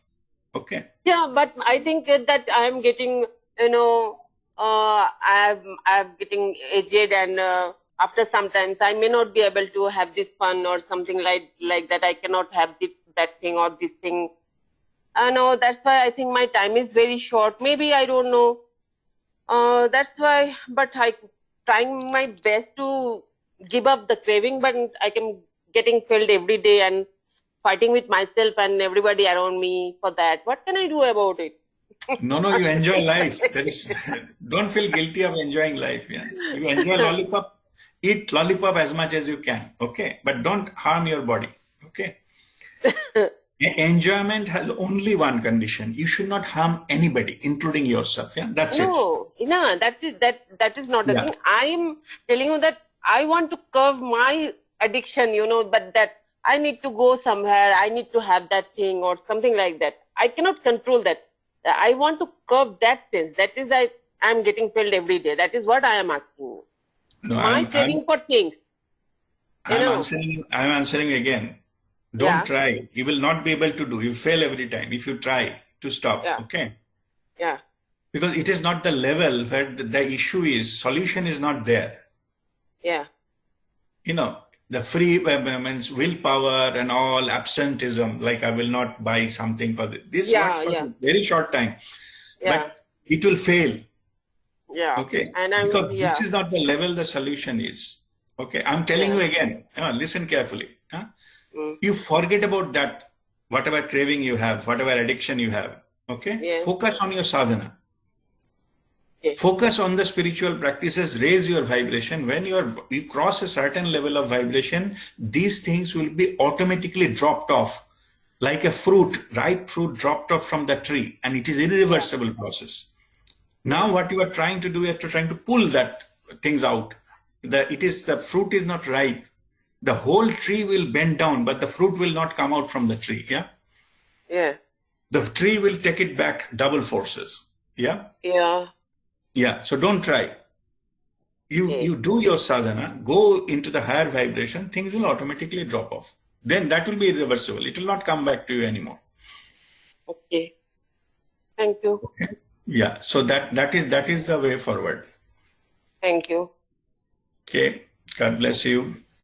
Okay. Yeah, but I think that I am getting, I'm getting aged and after sometimes I may not be able to have this fun or something like that. I cannot have that thing or this thing. I know that's why I think my time is very short. Maybe I don't know. That's why, but I trying my best to give up the craving, but I am getting failed every day and fighting with myself and everybody around me for that. What can I do about it? No, you enjoy life. Don't feel guilty of enjoying life. Yeah? You enjoy lollipop. Eat lollipop as much as you can, okay? But don't harm your body, okay? Enjoyment has only one condition. You should not harm anybody, including yourself, yeah? That's it. No, that is not the thing. I am telling you that I want to curb my addiction, but that I need to go somewhere, I need to have that thing or something like that. I cannot control that. I want to curb that sense. That is, I am getting failed every day. That is what I am asking you. No, my craving for things. I'm answering again. Don't Yeah. try. You will not be able to do. You fail every time if you try to stop. Yeah. Okay. Yeah. Because it is not the level where the issue is, solution is not there. Yeah. You know, the free means willpower and all absenteeism, like I will not buy something for this Yeah, works for yeah. a very short time, Yeah. but it will fail. Yeah. Okay. And I'm, Because yeah. this is not the level the solution is. Okay. I'm telling you again, listen carefully. You forget about that, whatever craving you have, whatever addiction you have. Okay. Yes. Focus on your sadhana. Okay. Focus on the spiritual practices, raise your vibration. When you cross a certain level of vibration, these things will be automatically dropped off like a fruit, ripe fruit dropped off from the tree, and it is irreversible process. Now what you are trying to do is trying to pull that things out. The fruit is not ripe. The whole tree will bend down, but the fruit will not come out from the tree. Yeah. Yeah. The tree will take it back double forces. Yeah. Yeah. Yeah. So don't try. You do your sadhana, go into the higher vibration, things will automatically drop off. Then that will be irreversible. It will not come back to you anymore. Okay. Thank you. Okay. Yeah. So that is the way forward. Thank you. Okay. God bless you.